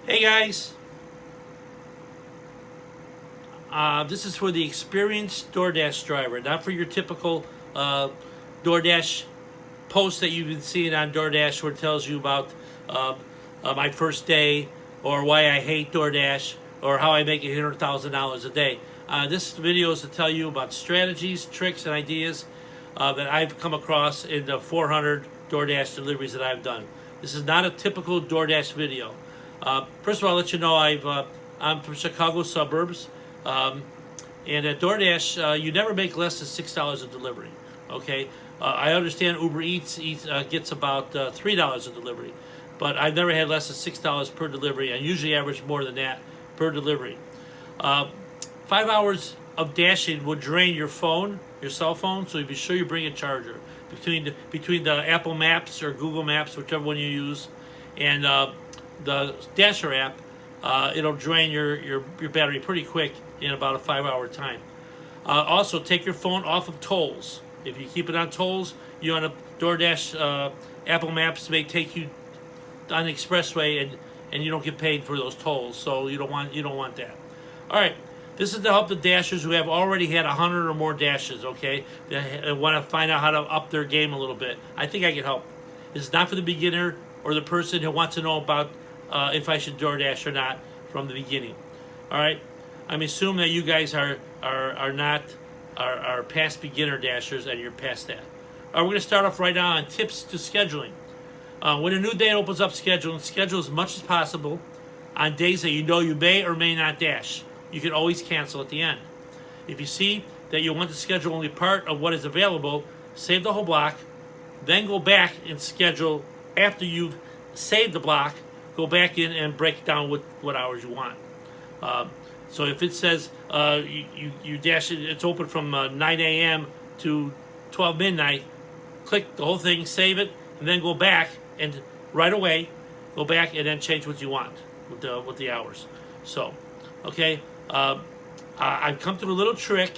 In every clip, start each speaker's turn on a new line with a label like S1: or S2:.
S1: Hey guys, this is for the experienced DoorDash driver, not for your typical DoorDash post that you've been seeing on DoorDash where it tells you about uh, my first day or why I hate DoorDash or how I make $100,000 a day. This video is to tell you about strategies, tricks, and ideas that I've come across in the 400 DoorDash deliveries that I've done. This is not a typical DoorDash video. First of all, I'll let you know I'm from Chicago suburbs, and at DoorDash you never make less than $6 a delivery. Okay, I understand Uber Eats gets about $3 a delivery, but I've never had less than $6 per delivery. I usually average more than that per delivery. 5 hours of dashing would drain your cell phone. So be sure you bring a charger between the Apple Maps or Google Maps, whichever one you use, and the Dasher app. It'll drain your battery pretty quick in about a 5 hour time. Also, take your phone off of tolls. If you keep it on tolls, you on a DoorDash Apple Maps may take you on the expressway and you don't get paid for those tolls. So you don't want that. All right. This is to help the dashers who have already had 100 or more dashes, okay? They want to find out how to up their game a little bit. I think I can help. This is not for the beginner or the person who wants to know about if I should DoorDash or not from the beginning. All right? I'm assuming that you guys are past beginner dashers and you're past that. All right, we're going to start off right now on tips to scheduling. When a new day opens up, schedule as much as possible on days that you know you may or may not dash. You can always cancel at the end. If you see that you want to schedule only part of what is available, save the whole block, then go back and schedule after you've saved the block. Go back in and break down what hours you want. So if it says you dash it, it's open from 9 a.m. to 12 midnight, click the whole thing, save it, and then go back and right away go back and then change what you want with the hours. So, okay. I've come to a little trick.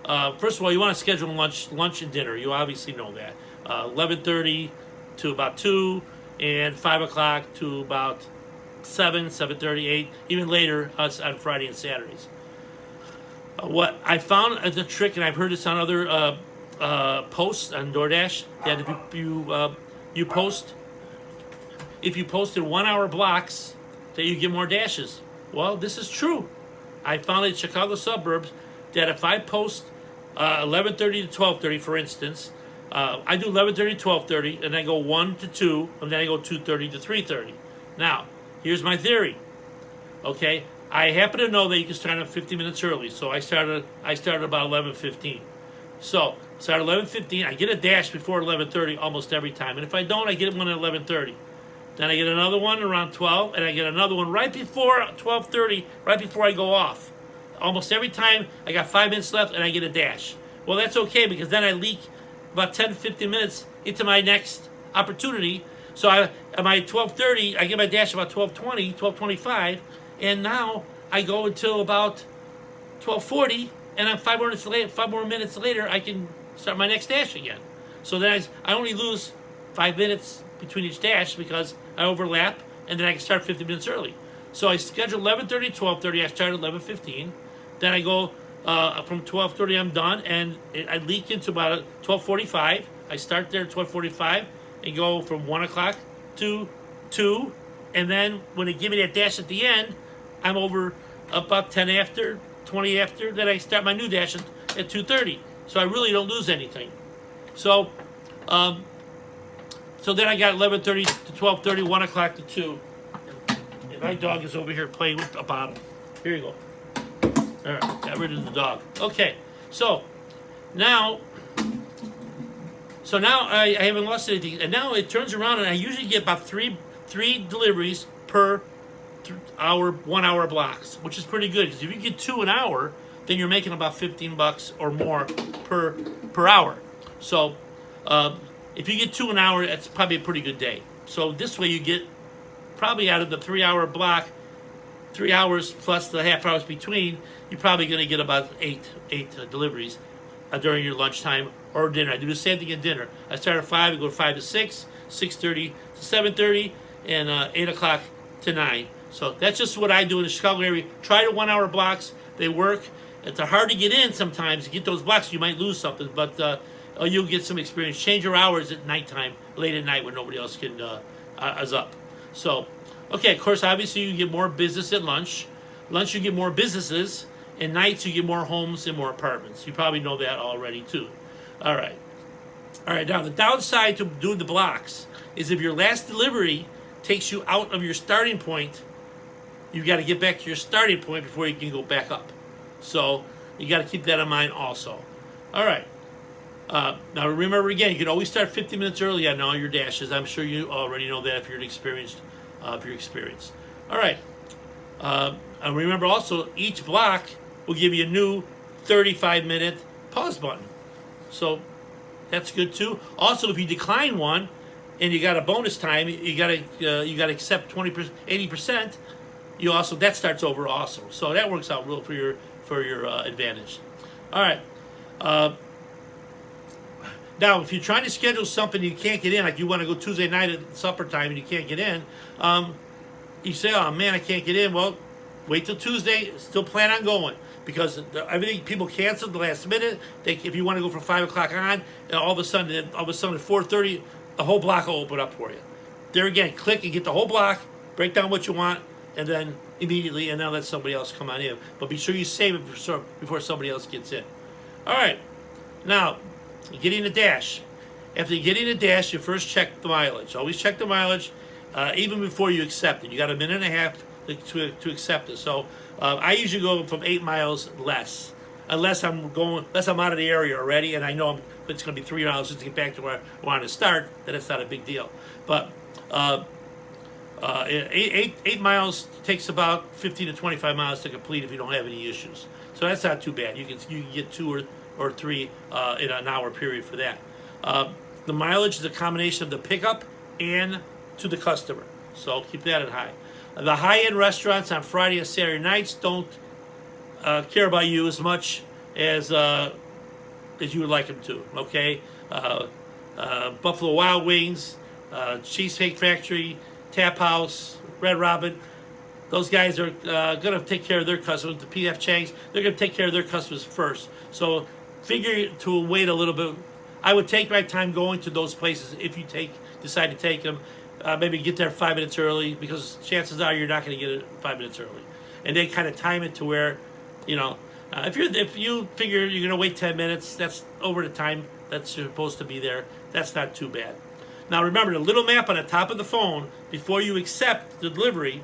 S1: First of all, you want to schedule lunch and dinner. You obviously know that. 11:30 to about 2, and 5 o'clock to about 7:30, 8, even later on Friday and Saturdays. What I found as a trick, and I've heard this on other posts on DoorDash, that if you posted 1 hour blocks, that you get more dashes. Well, this is true. I found in Chicago suburbs that if I post 11:30 to 12:30, for instance, I do 11:30 to 12:30, and I go 1 to 2, and then I go 2:30 to 3:30. Now, here's my theory. Okay, I happen to know that you can start at 50 minutes early, so I started about 11:15. So start 11:15. I get a dash before 11:30 almost every time, and if I don't, I get one at 11:30. Then I get another one around 12, and I get another one right before 12:30, right before I go off. Almost every time, I got 5 minutes left, and I get a dash. Well, that's okay, because then I leak about 10 to 15 minutes into my next opportunity. So at my 12:30, I get my dash about 12:20, 12:25, and now I go until about 12:40, and I'm 5 more minutes later, I can start my next dash again. So then I only lose 5 minutes between each dash because I overlap, and then I can start 50 minutes early. So I schedule 11:30 to 12:30. I start at 11:15. Then I go from 12:30. I'm done, and I leak into about 12:45. I start there at 12:45 and go from 1 o'clock to 2, and then when they give me that dash at the end, I'm over about 10 after, 20 after. Then I start my new dash at 2:30. So I really don't lose anything. So. So then I got 11:30 to 12:30, 1 o'clock to 2. And my dog is over here playing with a bottle. Here you go. All right, got rid of the dog. Okay, so now I haven't lost anything. And now it turns around, and I usually get about three deliveries per hour, 1 hour blocks, which is pretty good. Because if you get 2 an hour, then you're making about $15 or more per hour. So, if you get 2 an hour, that's probably a pretty good day. So this way you get probably out of the 3 hour block, 3 hours plus the half hours between, you're probably going to get about eight deliveries during your lunchtime or dinner. I do the same thing at dinner. I start at 5, I go 5 to 6, 6:30 to 7:30, and 8 o'clock to 9. So that's just what I do in the Chicago area. Try the 1 hour blocks. They work. It's hard to get in sometimes. You get those blocks, you might lose something, but you'll get some experience. Change your hours at nighttime, late at night when nobody else can is up. So, okay, of course, obviously you get more business at lunch. Lunch you get more businesses, and nights you get more homes and more apartments. You probably know that already too. All right. Now the downside to doing the blocks is if your last delivery takes you out of your starting point, you've got to get back to your starting point before you can go back up. So you got to keep that in mind also. All right. Now remember again, you can always start 50 minutes early on all your dashes. I'm sure you already know that if you're experienced. All right. And remember also, each block will give you a new 35-minute pause button. So that's good too. Also, if you decline one and you got a bonus time, you got to accept 20%, 80%. You also that starts over also. So that works out real for your advantage. All right. Now, if you're trying to schedule something you can't get in, like you want to go Tuesday night at supper time and you can't get in, you say, "Oh man, I can't get in." Well, wait till Tuesday. Still plan on going because everything people cancel at the last minute. If you want to go from 5 o'clock on, all of a sudden at 4:30, the whole block will open up for you. There again, click and get the whole block. Break down what you want, and then immediately, and then let somebody else come on in. But be sure you save it before somebody else gets in. All right. Now, getting a dash. After getting a dash, you first check the mileage. Always check the mileage, even before you accept it. You got a minute and a half to accept it. So I usually go from 8 miles less, unless I'm out of the area already, and I know it's going to be 3 miles just to get back to where I want to start. Then it's not a big deal. But 8 miles takes about 15 to 25 miles to complete if you don't have any issues. So that's not too bad. You can get 2 or 3 in an hour period for that. The mileage is a combination of the pickup and to the customer. So keep that in high. The high-end restaurants on Friday and Saturday nights don't care about you as much as you would like them to. Okay, Buffalo Wild Wings, Cheesecake Factory, Tap House, Red Robin. Those guys are going to take care of their customers. The P.F. Chang's, they're going to take care of their customers first. So figure to wait a little bit. I would take my time going to those places if you decide to take them. Maybe get there 5 minutes early because chances are you're not going to get it 5 minutes early. And they kind of time it to where, if you figure you're going to wait 10 minutes, that's over the time that's supposed to be there. That's not too bad. Now remember, the little map on the top of the phone before you accept the delivery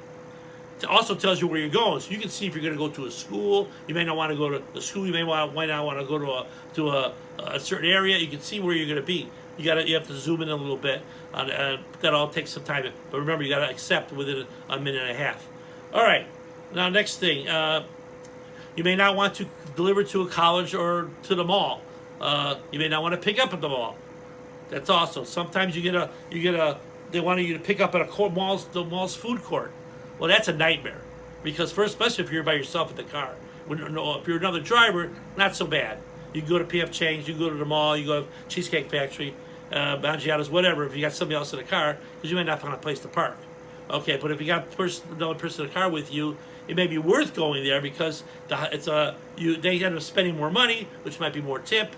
S1: also tells you where you're going, so you can see if you're going to go to a school. You may not want to go to the school. You might not want to go to a certain area. You can see where you're going to be. You have to zoom in a little bit. That all takes some time, but remember you got to accept within a minute and a half. All right. Now next thing, you may not want to deliver to a college or to the mall. You may not want to pick up at the mall. That's also sometimes they want you to pick up at the mall's food court. Well, that's a nightmare because especially if you're by yourself in the car. If you're another driver, not so bad. You can go to P.F. Chang's, you can go to the mall, you go to Cheesecake Factory, Mangiato's, whatever. If you got somebody else in the car, because you may not find a place to park. Okay, but if you got another person in the car with you, it may be worth going there because they end up spending more money, which might be more tip,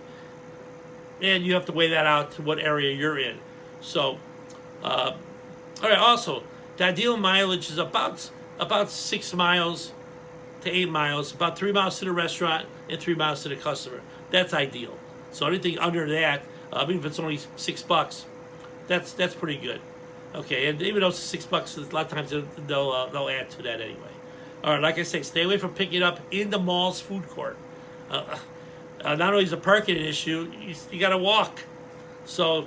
S1: and you have to weigh that out to what area you're in. So, all right. Also, the ideal mileage is about 6 miles to 8 miles, about 3 miles to the restaurant and 3 miles to the customer. That's ideal. So anything under that, even if it's only $6, that's pretty good. Okay, and even though it's $6, a lot of times they'll add to that anyway. All right, like I say, stay away from picking it up in the mall's food court. Not only is the parking an issue, you got to walk. So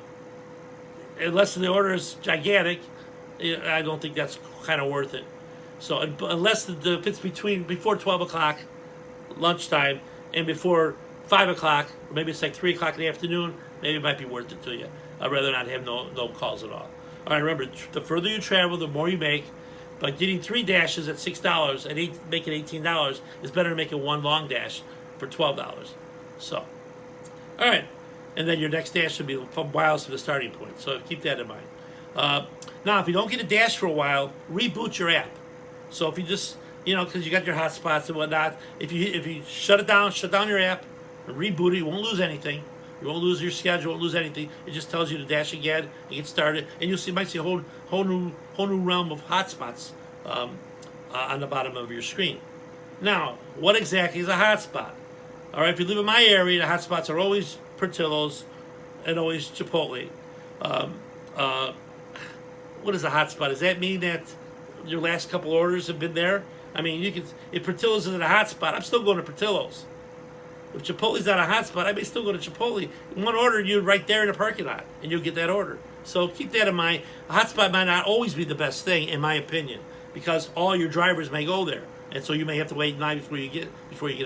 S1: unless the order is gigantic, I don't think that's kind of worth it. So unless if it's before 12 o'clock, lunchtime, and before 5 o'clock, or maybe it's like 3 o'clock in the afternoon, maybe it might be worth it to you. I'd rather not have no calls at all. All right, remember, the further you travel, the more you make. But getting 3 dashes at $6 and making $18 is better than making 1 long dash for $12. So, all right. And then your next dash should be from miles to the starting point. So keep that in mind. Now, if you don't get a dash for a while, reboot your app. So if you just, because you got your hotspots and whatnot, if you shut down your app, and reboot it, you won't lose anything. You won't lose your schedule, won't lose anything. It just tells you to dash again and get started, and you might see a whole new realm of hotspots on the bottom of your screen. Now, what exactly is a hotspot? All right, if you live in my area, the hotspots are always Portillo's and always Chipotle. What is a hotspot? Does that mean that your last couple orders have been there? I mean, if Portillo's isn't a hotspot, I'm still going to Portillo's. If Chipotle's not a hotspot, I may still go to Chipotle. One order, you're right there in the parking lot, and you'll get that order. So keep that in mind. A hotspot might not always be the best thing, in my opinion, because all your drivers may go there, and so you may have to wait in line before you get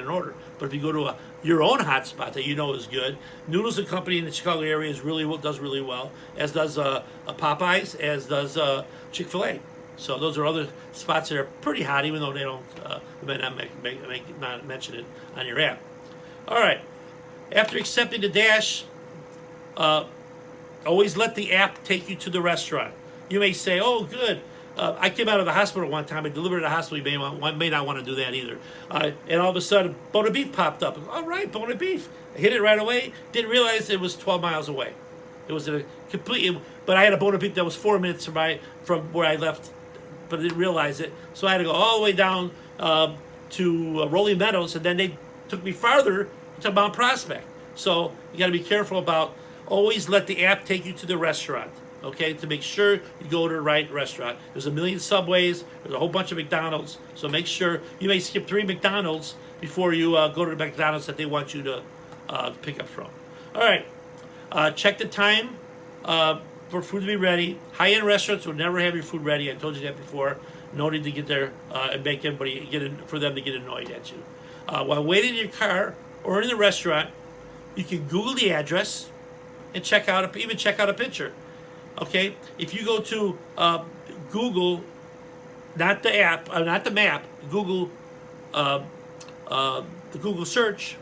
S1: an order. But if you go to your own hotspot that you know is good, Noodles and Company in the Chicago area does really well, as does Popeyes, as does Chick-fil-A. So those are other spots that are pretty hot, even though they don't may not mention it on your app. All right. After accepting the dash, always let the app take you to the restaurant. You may say, "Oh, good. I came out of the hospital one time. I delivered to the hospital. You may not want to do that either." And all of a sudden, Bona Beef popped up. All right, Bona Beef. I hit it right away. Didn't realize it was 12 miles away. It was but I had a Bona Beef that was 4 minutes from where I left, but I didn't realize it. So I had to go all the way down to Rolling Meadows, and then they took me farther to Mount Prospect. So you got to be careful about always let the app take you to the restaurant, okay, to make sure you go to the right restaurant. There's a million Subways, there's a whole bunch of McDonald's, so make sure you may skip 3 McDonald's before you go to the McDonald's that they want you to pick up from. All right, check the time for food to be ready. High-end restaurants will never have your food ready. I told you that before. No need to get there and make everybody for them to get annoyed at you. While waiting in your car or in the restaurant, you can Google the address and check out a picture. Okay, if you go to Google, not the app, not the map, Google, the Google search,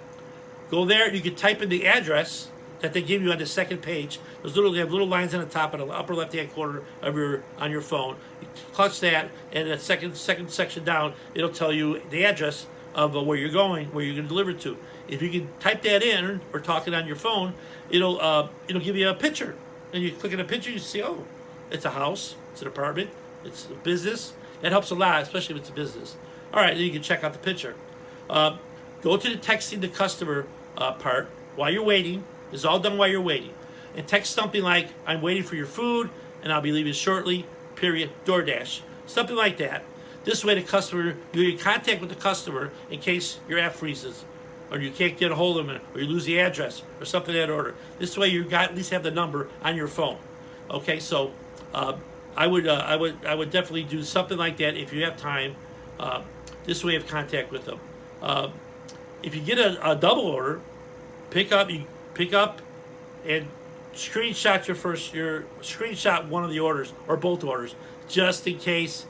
S1: go there. You can type in the address that they give you on the second page. They have little lines on the top and the upper left-hand corner on your phone. You clutch that, and the second section down, it'll tell you the address of where you're going, where you're going to deliver to. If you can type that in or talk it on your phone, it'll give you a picture. And you click on a picture, you see, oh, it's a house, it's an apartment, it's a business. That helps a lot, especially if it's a business. All right, then you can check out the picture. Go to the texting the customer part while you're waiting. It's all done while you're waiting. And text something like, "I'm waiting for your food, and I'll be leaving shortly, period, DoorDash." Something like that. This way you're in contact with the customer in case your app freezes, or you can't get a hold of them, or you lose the address, or something of that order. This way at least have the number on your phone. Okay, so I would definitely do something like that if you have time. This way you have contact with them. If you get a double order, pick up and screenshot one of the orders or both orders, just in case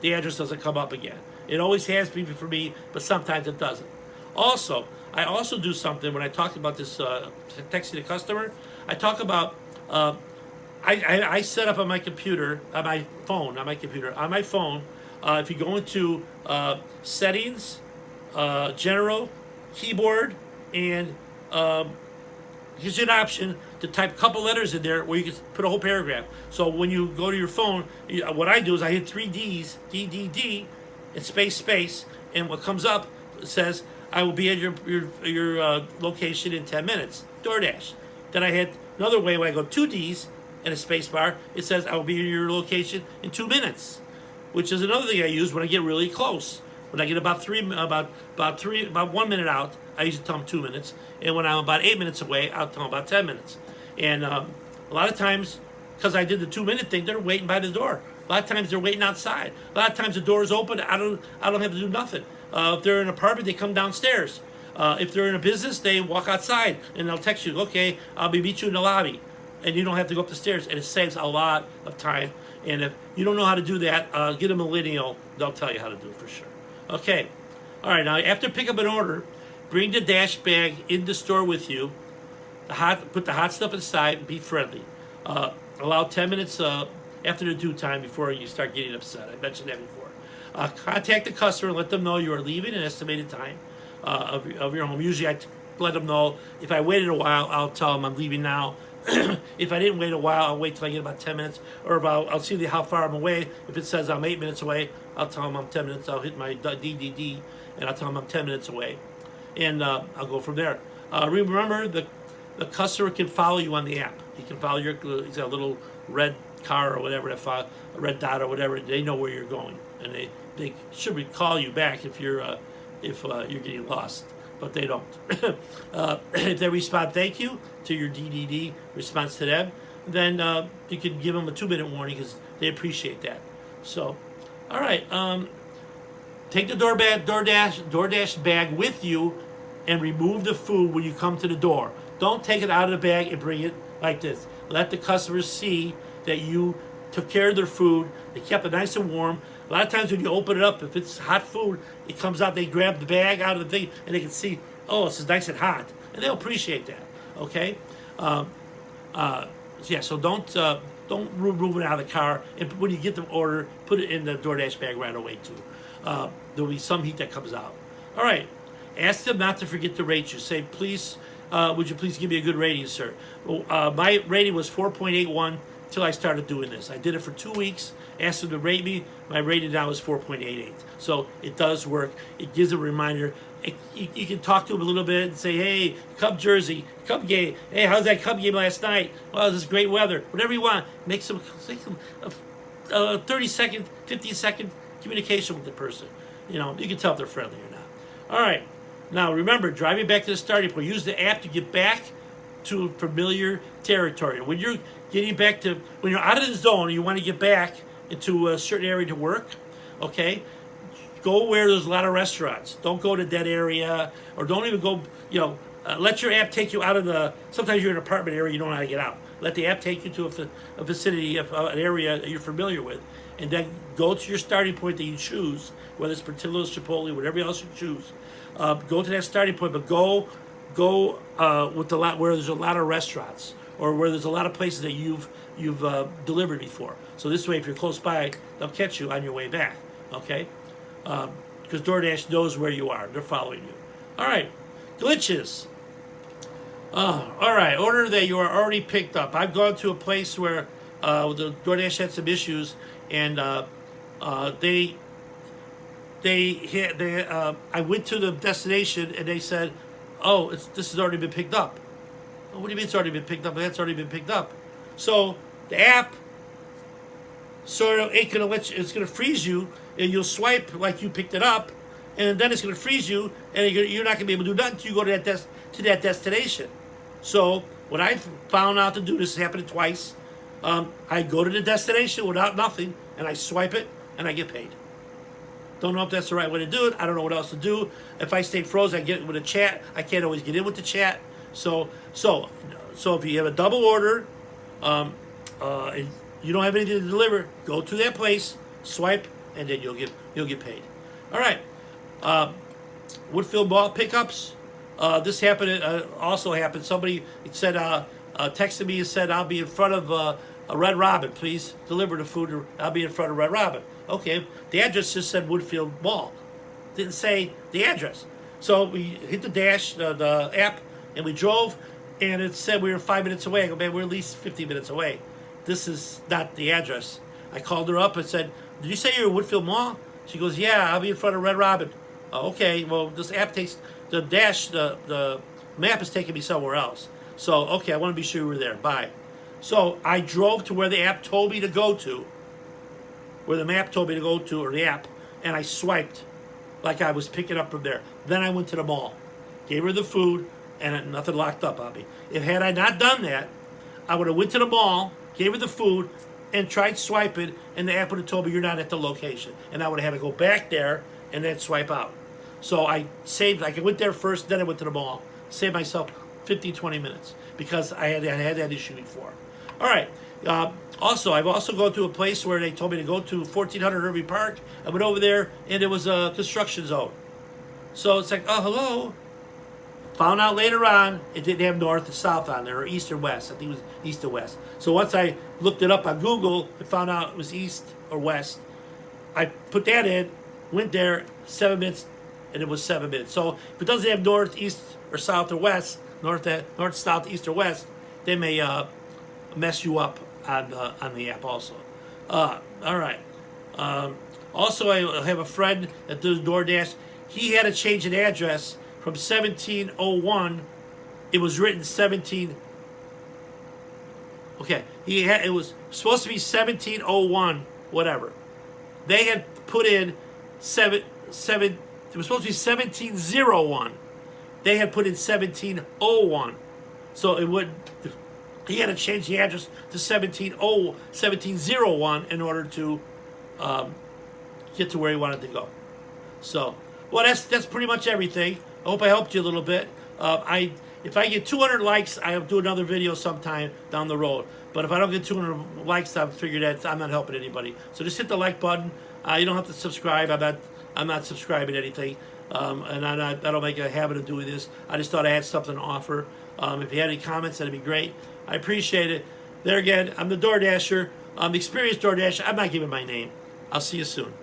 S1: the address doesn't come up again. It always has been for me, but sometimes it doesn't. Also, I also do something when I talk about this texting the customer. I talk about I set up on my computer, on my phone. If you go into settings, general, keyboard, and gives you an option to type a couple letters in there where you can put a whole paragraph. So when you go to your phone, what I do is I hit 3 Ds, D, D, D, and space, and what comes up says, "I will be at your location in 10 minutes, DoorDash." Then I hit another way when I go 2 Ds and a space bar, it says, "I will be at your location in 2 minutes," which is another thing I use when I get really close. When I get about 1 minute out, I usually tell them 2 minutes. And when I'm about 8 minutes away, I'll tell them about 10 minutes. And a lot of times, because I did the 2-minute thing, they're waiting by the door. A lot of times they're waiting outside. A lot of times the door is open. I don't have to do nothing. If they're in an apartment, they come downstairs. If they're in a business, they walk outside and they'll text you, "Okay, I'll meet you in the lobby," and you don't have to go up the stairs. And it saves a lot of time. And if you don't know how to do that, get a millennial. They'll tell you how to do it for sure. Okay. All right. Now, after pick up an order, bring the dash bag in the store with you. Put the hot stuff inside and be friendly. Allow 10 minutes after the due time before you start getting upset. I mentioned that before. Contact the customer and let them know you are leaving an estimated time of your home. Usually I let them know. If I waited a while, I'll tell them I'm leaving now. If I didn't wait a while, I'll wait till I get about 10 minutes, or I'll see how far I'm away. If it says I'm 8 minutes away, I'll tell them I'm 10 minutes. I'll hit my DDD, and I'll tell them I'm 10 minutes away, and I'll go from there. Remember, the customer can follow you on the app. He can follow he's got a little red car or whatever, a red dot or whatever. They know where you're going, and they should call you back if you're getting lost. But they don't. If they respond thank you to your DDD response to them, then you can give them a 2-minute warning because they appreciate that. So, all right, take the DoorDash bag with you and remove the food when you come to the door. Don't take it out of the bag and bring it like this. Let the customers see that you took care of their food. They kept it nice and warm. A lot of times when you open it up, if it's hot food, it comes out, they grab the bag out of the thing, and they can see, oh, this is nice and hot. And they'll appreciate that, okay? So don't remove it out of the car. And when you get the order, put it in the DoorDash bag right away, too. There'll be some heat that comes out. All right. Ask them not to forget to rate you. Say, please, would you please give me a good rating, sir? My rating was 4.81 until I started doing this. I did it for 2 weeks. Asked them to rate me. My rating now is 4.88. So it does work. It gives a reminder. You can talk to them a little bit and say, hey, Cub jersey, Cub game. Hey, how's that Cub game last night? Well, this is great weather. Whatever you want. Make some 30-second, 50-second communication with the person. You can tell if they're friendly or not. All right. Now, remember, driving back to the starting point. Use the app to get back to familiar territory. When you're when you're out of the zone and you want to get back into a certain area to work, okay, go where there's a lot of restaurants. Don't go to that area, or don't even go, let your app take you out of sometimes you're in an apartment area, you don't know how to get out. Let the app take you to a vicinity, an area that you're familiar with, and then go to your starting point that you choose, whether it's Portillo's, Chipotle, whatever else you choose. Go to that starting point, but go with where there's a lot of restaurants, or where there's a lot of places that you've delivered before. So this way, if you're close by, they'll catch you on your way back. Okay, because DoorDash knows where you are; they're following you. All right, glitches. All right, order that you are already picked up. I've gone to a place where the DoorDash had some issues, and I went to the destination, and they said, "Oh, this has already been picked up." Well, what do you mean it's already been picked up? That's already been picked up. So the app sort of it's going to freeze you, and you'll swipe like you picked it up, and then it's going to freeze you, and you're not going to be able to do nothing until you go to that destination. So what I found out to do, this has happened twice. I go to the destination without nothing, and I swipe it, and I get paid. Don't know if that's the right way to do it. I don't know what else to do. If I stay frozen, I get with a chat. I can't always get in with the chat. So if you have a double order, and you don't have anything to deliver, go to that place, swipe, and then you'll get paid. All right. Woodfield Mall pickups. This happened. Also happened. Somebody said, texted me and said, "I'll be in front of a Red Robin. Please deliver the food. I'll be in front of Red Robin." Okay. The address just said Woodfield Mall. Didn't say the address. So we hit the dash, the app, and we drove, and it said we were 5 minutes away. I go, man, we're at least 15 minutes away. This is not the address. I called her up and said, "Did you say you're at Woodfield Mall?" She goes, "Yeah, I'll be in front of Red Robin." Okay, well, this app takes the dash, the map is taking me somewhere else. So, okay, I want to be sure you were there. Bye. So I drove to where the app told me to go to, or the app, and I swiped like I was picking up from there. Then I went to the mall, gave her the food, and nothing locked up on me. Had I not done that, I would have went to the mall, gave her the food, and tried swiping, and the app would have told me you're not at the location. And I would have had to go back there and then swipe out. So I went there first, then I went to the mall. Saved myself 15, 20 minutes because I had that issue before. All right. Also, I've also gone to a place where they told me to go to 1400 Irving Park. I went over there, and it was a construction zone. So it's like, oh, hello. Found out later on, it didn't have north and south on there, or east or west. I think it was east or west. So once I looked it up on Google and found out it was east or west, I put that in, went there 7 minutes, and it was 7 minutes. So if it doesn't have north, east, or south or west, north, south, east, or west, they may mess you up on the app also. All right. Also, I have a friend that does DoorDash. He had to change an address from 1701. It was written 17. Okay, it was supposed to be 1701, whatever. They had put in 7. It was supposed to be 1701. They had put in 1701. So it would. He had to change the address to 1701 in order to get to where he wanted to go. So, well, that's pretty much everything. I hope I helped you a little bit. If I get 200 likes, I'll do another video sometime down the road. But if I don't get 200 likes, I figure that I'm not helping anybody. So just hit the like button. You don't have to subscribe. I'm not subscribing to anything, and I don't make a habit of doing this. I just thought I had something to offer. If you had any comments, that'd be great. I appreciate it. There again, I'm the DoorDasher. I'm the experienced DoorDasher. I'm not giving my name. I'll see you soon.